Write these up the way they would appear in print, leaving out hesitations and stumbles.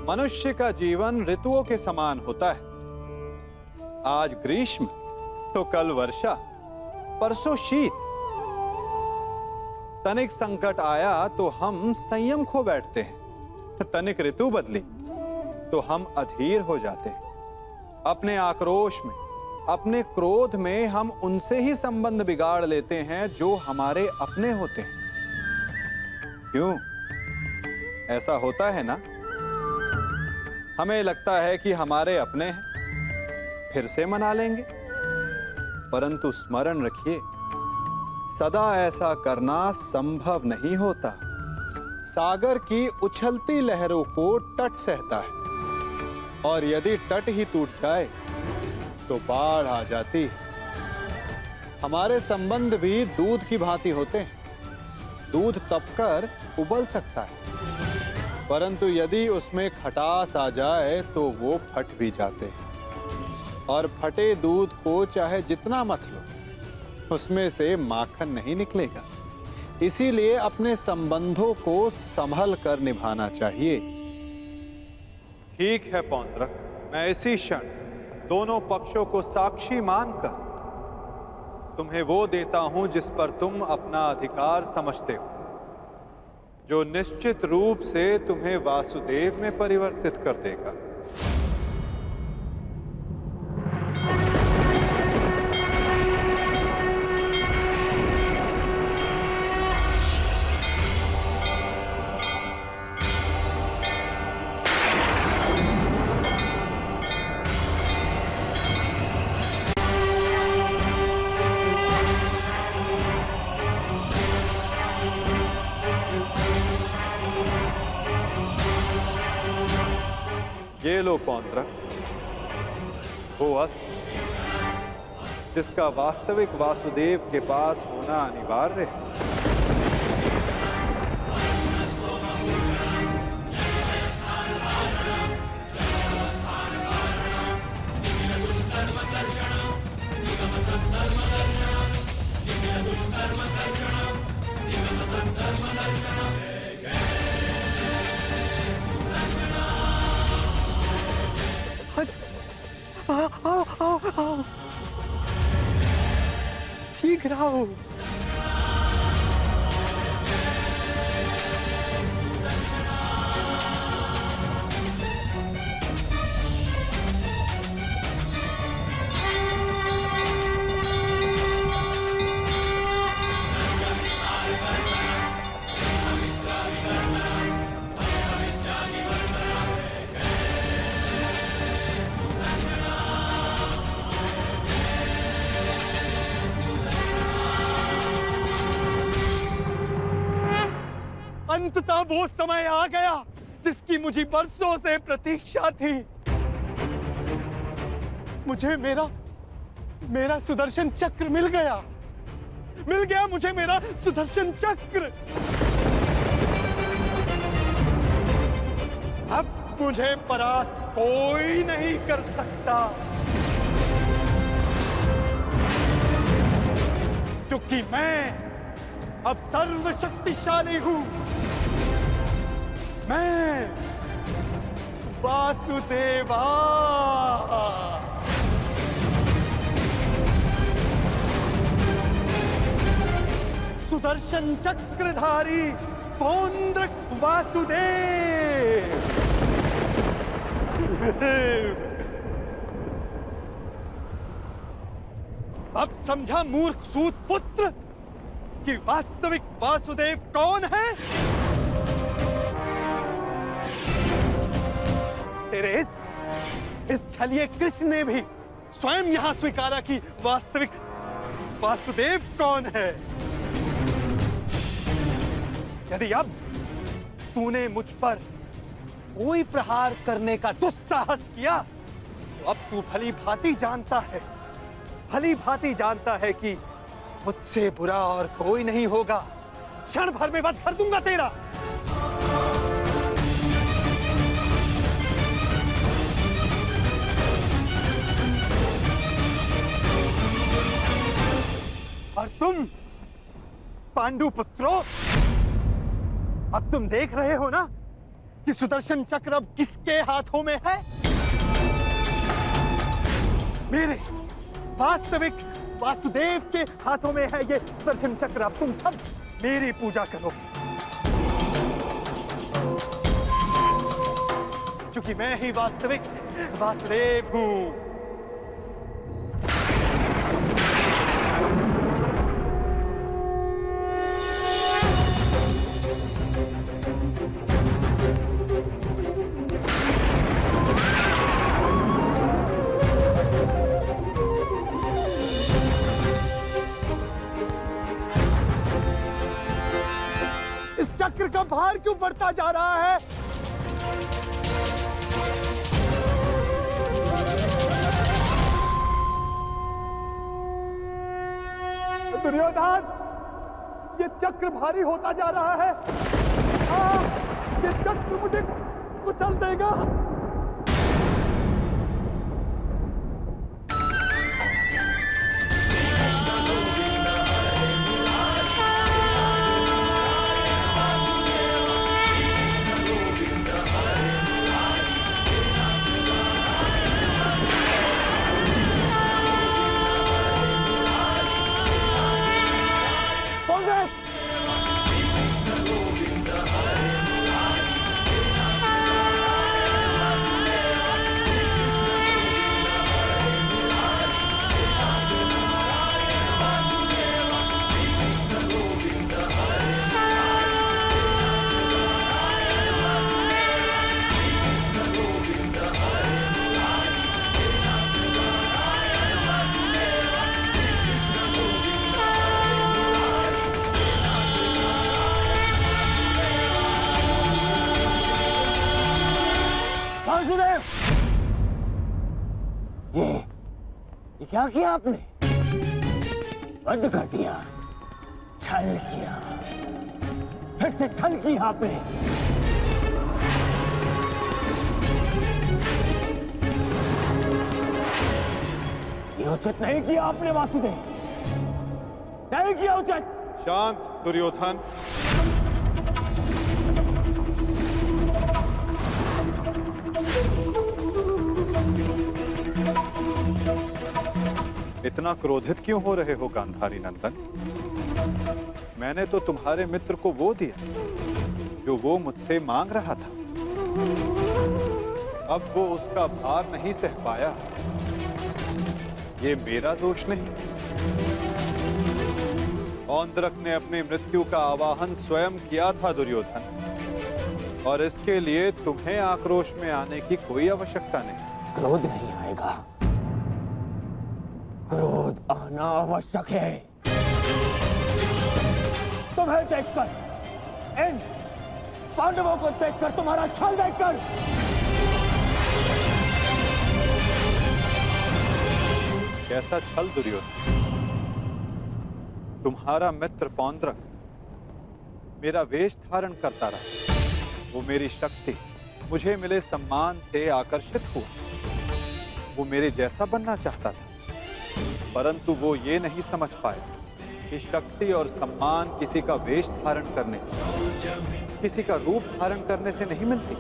मनुष्य का जीवन ऋतुओं के समान होता है। आज ग्रीष्म तो कल वर्षा, परसों शीत। तनिक संकट आया तो हम संयम खो बैठते हैं, तनिक ऋतु बदली तो हम अधीर हो जाते हैं। अपने आक्रोश में, अपने क्रोध में हम उनसे ही संबंध बिगाड़ लेते हैं जो हमारे अपने होते हैं। क्यों ऐसा होता है ना? हमें लगता है कि हमारे अपने हैं, फिर से मना लेंगे, परंतु स्मरण रखिए, सदा ऐसा करना संभव नहीं होता। सागर की उछलती लहरों को तट सहता है, और यदि तट ही टूट जाए तो बाढ़ आ जाती है। हमारे संबंध भी दूध की भांति होते हैं। दूध तपकर उबल सकता है, परंतु यदि उसमें खटास आ जाए तो वो फट भी जाते हैं। और फटे दूध को चाहे जितना मथ लो, उसमें से माखन नहीं निकलेगा। इसीलिए अपने संबंधों को संभल कर निभाना चाहिए। ठीक है पौंड्रक, मैं इसी क्षण दोनों पक्षों को साक्षी मानकर तुम्हें वो देता हूं जिस पर तुम अपना अधिकार समझते हो, जो निश्चित रूप से तुम्हें वासुदेव में परिवर्तित कर देगा। ये लो पौंड्रक, वो अस्त्र जिसका वास्तविक वासुदेव के पास होना अनिवार्य है। आओ, शीघ्र आओ। अंततः वो समय आ गया जिसकी मुझे बरसों से प्रतीक्षा थी। मुझे मेरा सुदर्शन चक्र मिल गया मुझे मेरा सुदर्शन चक्र। अब मुझे परास्त कोई नहीं कर सकता, क्योंकि मैं अब सर्वशक्तिशाली हूं। मैं वासुदेवा। सुदर्शन चक्रधारी पौंड्रक वासुदेव। अब समझा मूर्ख सूत पुत्र कि वास्तविक वासुदेव कौन है? तेरे इस छलिए कृष्ण ने भी स्वयं यहां स्वीकारा कि वास्तविक वासुदेव कौन है। यदि अब तूने मुझ पर कोई प्रहार करने का दुस्साहस किया, तो अब तू भली भांति जानता है कि मुझसे बुरा और कोई नहीं होगा। क्षण भर में वध कर दूंगा तेरा। और तुम पांडु पुत्रों, अब तुम देख रहे हो ना कि सुदर्शन चक्र अब किसके हाथों में है? मेरे वास्तविक वासुदेव के हाथों में है ये सुदर्शन चक्र। अब तुम सब मेरी पूजा करो, क्योंकि मैं ही वास्तविक वासुदेव हूं। इस चक्र का भार क्यों बढ़ता जा रहा है? दुर्योधन, ये चक्र भारी होता जा रहा है। ये चक्र मुझे कुचल देगा। ये क्या किया आपने? बंद कर दिया, छल किया, फिर से छल किया आपने। ये उचित नहीं किया आपने वासुदेव, नहीं किया उचित। शांत दुर्योधन। इतना क्रोधित क्यों हो रहे हो गांधारी नंदन? मैंने तो तुम्हारे मित्र को वो दिया जो वो मुझसे मांग रहा था। अब वो उसका भार नहीं सह पाया, ये मेरा दोष नहीं। औंद्रक ने अपनी मृत्यु का आवाहन स्वयं किया था दुर्योधन, और इसके लिए तुम्हें आक्रोश में आने की कोई आवश्यकता नहीं। क्रोध नहीं आएगा, क्रोध आना आवश्यक है। तुम्हें देखकर, इन पांडवों को देखकर, तुम्हारा छल देखकर, कैसा छल दुर्योधन? तुम्हारा मित्र पौंद्रक मेरा वेश धारण करता रहा, वो मेरी शक्ति, मुझे मिले सम्मान से आकर्षित हुआ। वो मेरे जैसा बनना चाहता था, परंतु वो ये नहीं समझ पाया कि शक्ति और सम्मान किसी का वेश धारण करने से, किसी का रूप धारण करने से नहीं मिलती।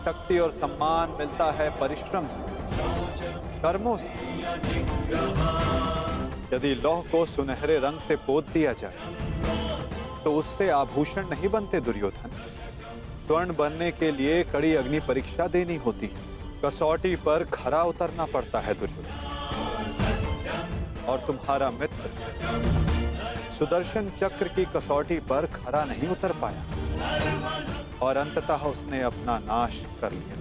शक्ति और सम्मान मिलता है परिश्रम से, कर्मों से। यदि लौह को सुनहरे रंग से पोत दिया जाए तो उससे आभूषण नहीं बनते दुर्योधन। स्वर्ण बनने के लिए कड़ी अग्नि परीक्षा देनी होती है, कसौटी पर खरा उतरना पड़ता है दुर्योधन। और तुम्हारा मित्र सुदर्शन चक्र की कसौटी पर खरा नहीं उतर पाया और अंततः उसने अपना नाश कर लिया।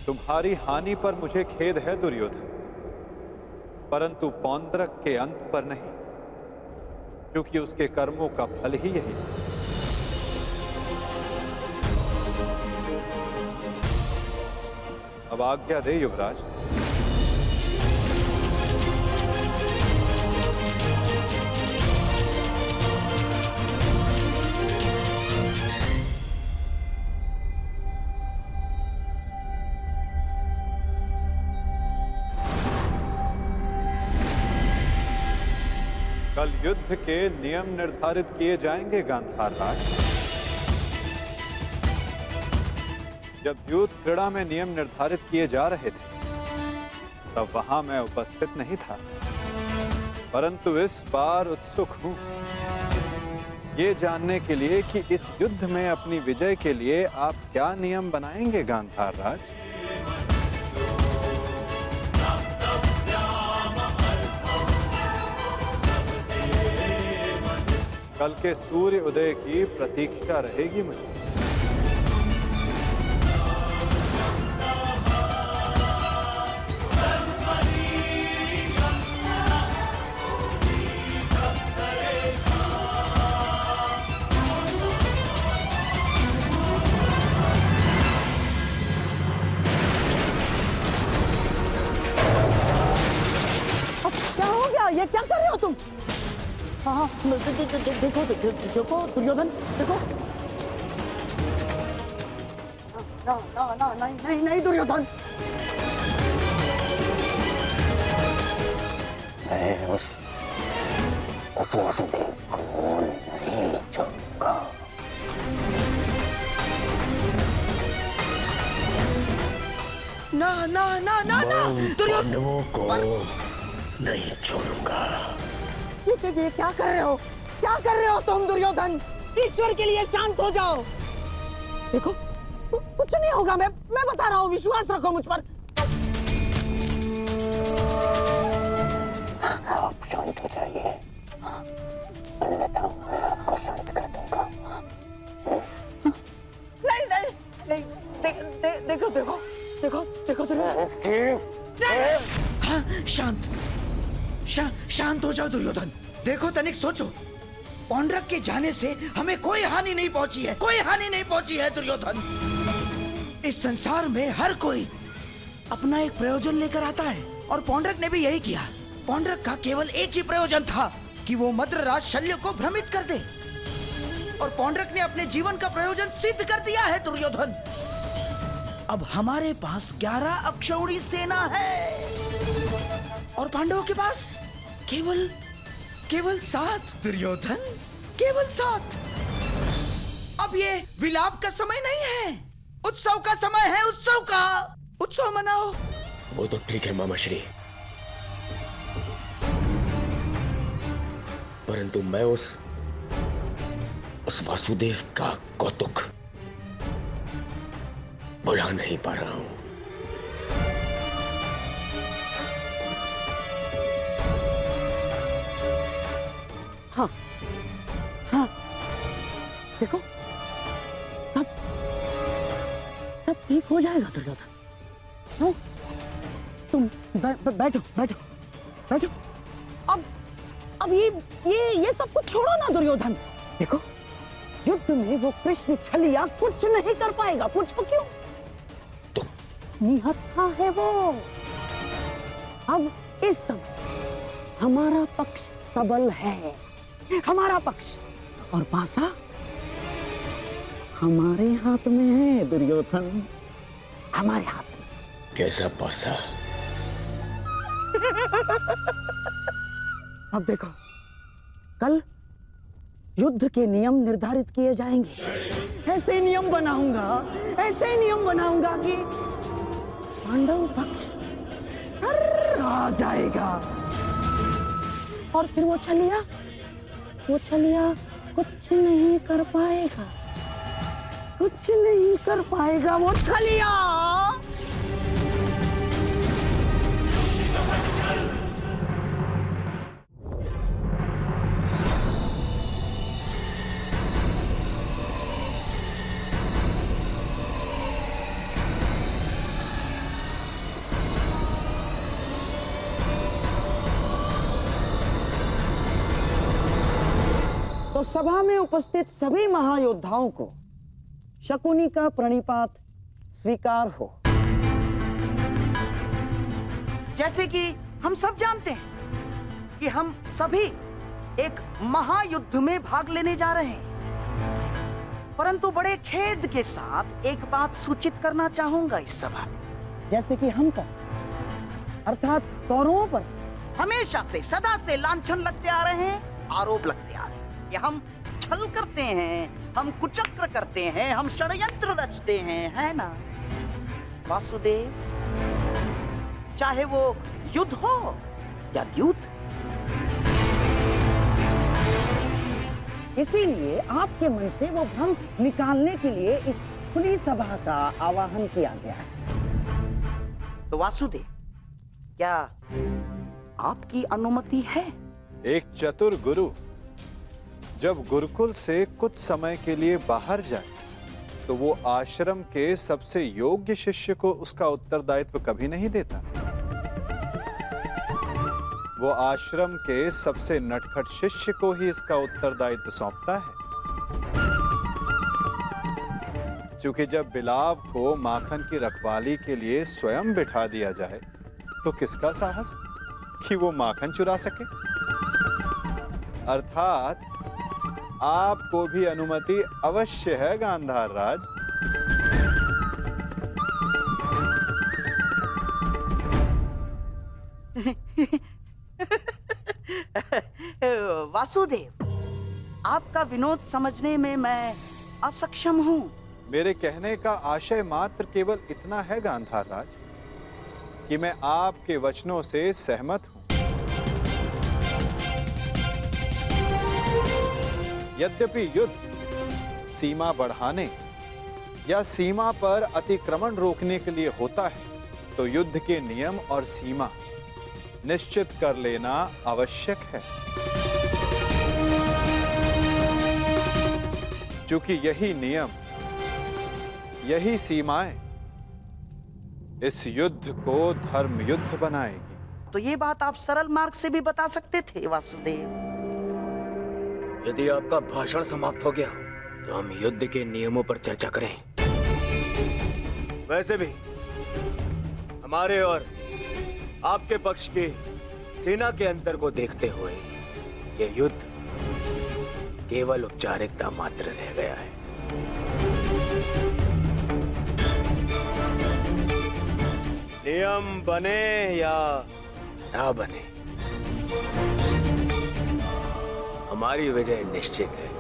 तुम्हारी हानि पर मुझे खेद है दुर्योधन, परंतु पौंद्रक के अंत पर नहीं, क्योंकि उसके कर्मों का फल ही यही है। अब आज्ञा दे युवराज। कल युद्ध के नियम निर्धारित किए जाएंगे गांधार राज। जब युद्ध क्रीड़ा में नियम निर्धारित किए जा रहे थे तब वहां मैं उपस्थित नहीं था, परंतु इस बार उत्सुक हूं ये जानने के लिए कि इस युद्ध में अपनी विजय के लिए आप क्या नियम बनाएंगे गांधार राज। कल के सूर्य उदय की प्रतीक्षा रहेगी मुझे। ये क्या कर रहे हो तुम? हाँ, देखो देखो दुर्योधन, देखो। नहीं दुर्योधन। मैं उस वासुदेव को नहीं छोड़ूंगा। ना पांडवों को नहीं छोड़ूंगा। ये क्या कर रहे हो? क्या कर रहे हो तुम दुर्योधन? ईश्वर के लिए शांत हो जाओ। देखो कुछ नहीं होगा, मैं बता रहा हूँ, विश्वास रखो मुझ पर। आप शांत हो जाइए, अन्यथा मैं आपको शांत कर दूंगा। नहीं, देखो दुर्योधन। हाँ, शांत हो जाओ दुर्योधन। देखो तनिक सोचो, पौंड्रक के जाने से हमें कोई हानि नहीं पहुंची है दुर्योधन। इस संसार में हर कोई अपना एक प्रयोजन लेकर आता है और पौंड्रक ने भी यही किया। पौंड्रक का केवल एक ही प्रयोजन था कि वो मद्रराज शल्य को भ्रमित कर दे, और पौंड्रक ने अपने जीवन का प्रयोजन सिद्ध कर दिया है दुर्योधन। अब हमारे पास 11 अक्षौणी सेना है और पांडवों के पास केवल 7 दुर्योधन, केवल 7। अब ये विलाप का समय नहीं है, उत्सव का समय है। उत्सव मनाओ। वो तो ठीक है मामाश्री, परंतु मैं उस वासुदेव का कौतुक भुला नहीं पा रहा हूं। हाँ, देखो सब ठीक हो जाएगा दुर्योधन। हाँ, तुम बैठो। अब ये सब कुछ छोड़ो ना दुर्योधन। देखो युद्ध में वो कृष्ण छलिया कुछ नहीं कर पाएगा। पूछो क्यों? निहत्था है वो। अब इस समय हमारा पक्ष सबल है, हमारा पक्ष, और पासा हमारे हाथ में है दुर्योधन, हमारे हाथ में। कैसा पासा? अब देखो, कल युद्ध के नियम निर्धारित किए जाएंगे। ऐसे नियम बनाऊंगा कि पांडव पक्ष आ जाएगा, और फिर वो छलिया कुछ नहीं कर पाएगा वो छलिया। तो सभा में उपस्थित सभी महायोद्धाओं को शकुनी का प्रणिपात स्वीकार हो। जैसे कि हम सब जानते हैं कि हम सभी एक महायुद्ध में भाग लेने जा रहे हैं, परंतु बड़े खेद के साथ एक बात सूचित करना चाहूंगा इस सभा में। जैसे कि हम कर, अर्थात कौरवों पर हमेशा से, सदा से लांछन लगते आ रहे हैं आरोप लगते आ रहे हैं कि हम छल करते हैं, हम कुचक्र करते हैं, हम षड्यंत्र रचते हैं, है ना वासुदेव? चाहे वो युद्ध हो या द्यूत। इसीलिए आपके मन से वो भ्रम निकालने के लिए इस खुली सभा का आवाहन किया गया है। तो वासुदेव, क्या आपकी अनुमति है? एक चतुर गुरु जब गुरुकुल से कुछ समय के लिए बाहर जाए तो वो आश्रम के सबसे योग्य शिष्य को उसका उत्तरदायित्व कभी नहीं देता। वो आश्रम के सबसे नटखट शिष्य को ही इसका उत्तरदायित्व सौंपता है। क्योंकि जब बिलाव को माखन की रखवाली के लिए स्वयं बिठा दिया जाए तो किसका साहस कि वो माखन चुरा सके। अर्थात आपको भी अनुमति अवश्य है गांधार राज। वासुदेव, आपका विनोद समझने में मैं असक्षम हूं। मेरे कहने का आशय मात्र केवल इतना है गांधार राज कि मैं आपके वचनों से सहमत हूं। यद्यपि युद्ध सीमा बढ़ाने या सीमा पर अतिक्रमण रोकने के लिए होता है, तो युद्ध के नियम और सीमा निश्चित कर लेना आवश्यक है। क्योंकि यही नियम, यही सीमाएं इस युद्ध को धर्म युद्ध बनाएगी। तो ये बात आप सरल मार्ग से भी बता सकते थे वासुदेव। यदि आपका भाषण समाप्त हो गया तो हम युद्ध के नियमों पर चर्चा करें। वैसे भी हमारे और आपके पक्ष की सेना के अंतर को देखते हुए यह युद्ध केवल औपचारिकता मात्र रह गया है। नियम बने या ना बने, हमारी विजय निश्चित है।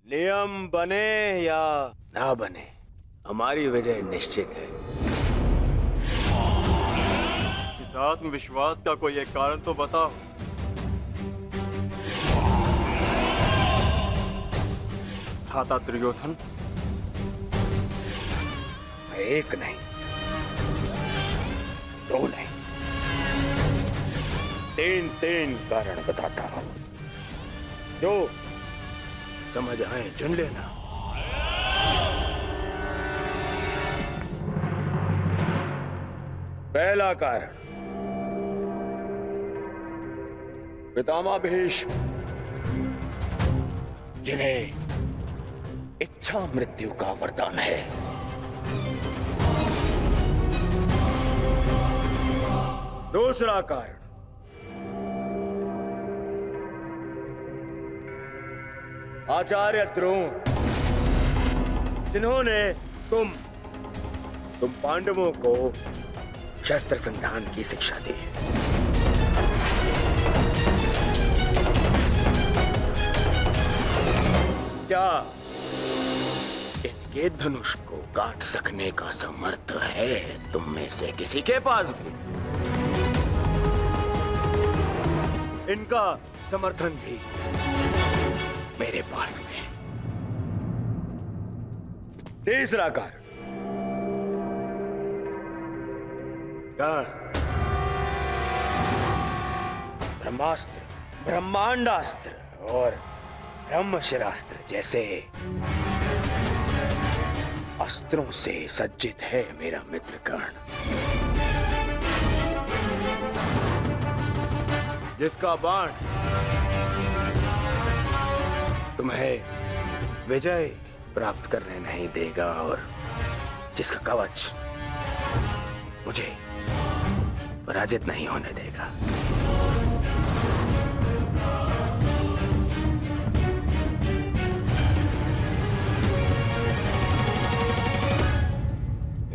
नियम बने या ना बने, हमारी विजय निश्चित है। इस आत्मविश्वास का कोई एक कारण तो बताओ। भ्राता दुर्योधन, एक नहीं, दो नहीं, तीन कारण बताता हूं, जो समझ आए चुन लेना। पहला कारण, पितामह भीष्म जिन्हें इच्छा मृत्यु का वरदान है। दूसरा कारण, आचार्य द्रोण जिन्होंने तुम पांडवों को शस्त्र संधान की शिक्षा दी। क्या इनके धनुष को काट सकने का समर्थ है तुम में से किसी के पास भी? इनका समर्थन भी मेरे पास में। तीसरा कारण, ब्रह्मास्त्र, ब्रह्मांडास्त्र और ब्रह्मशिरास्त्र जैसे अस्त्रों से सज्जित है मेरा मित्र कर्ण, जिसका बाण तुम्हें विजय प्राप्त करने नहीं देगा और जिसका कवच मुझे पराजित नहीं होने देगा।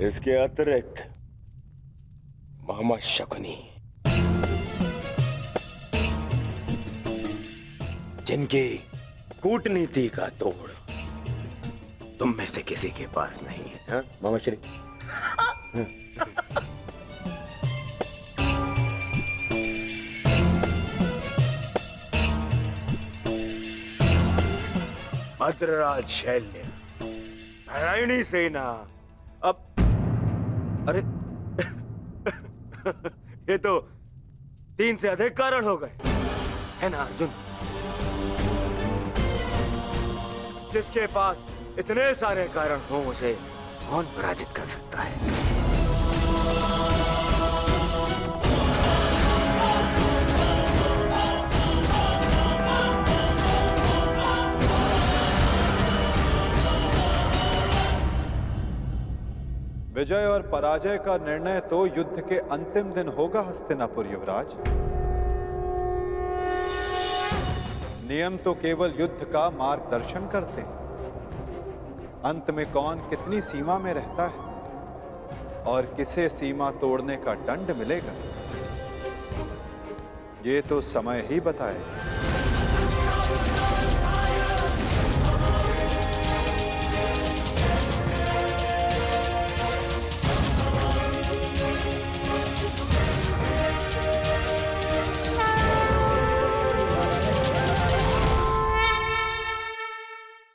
इसके अतिरिक्त मामा शकुनी, जिनकी कूटनीति का तोड़ तुम में से किसी के पास नहीं है, हा? मामा श्री। मद्रराज शैल्य, नारायणी सेना, अब अरे ये तो 3 से अधिक कारण हो गए, है ना अर्जुन? जिसके पास इतने सारे कारण हो, उसे कौन पराजित कर सकता है? विजय और पराजय का निर्णय तो युद्ध के अंतिम दिन होगा हस्तिनापुर युवराज। नियम तो केवल युद्ध का मार्गदर्शन करते हैं। अंत में कौन कितनी सीमा में रहता है और किसे सीमा तोड़ने का दंड मिलेगा, ये तो समय ही बताएगा।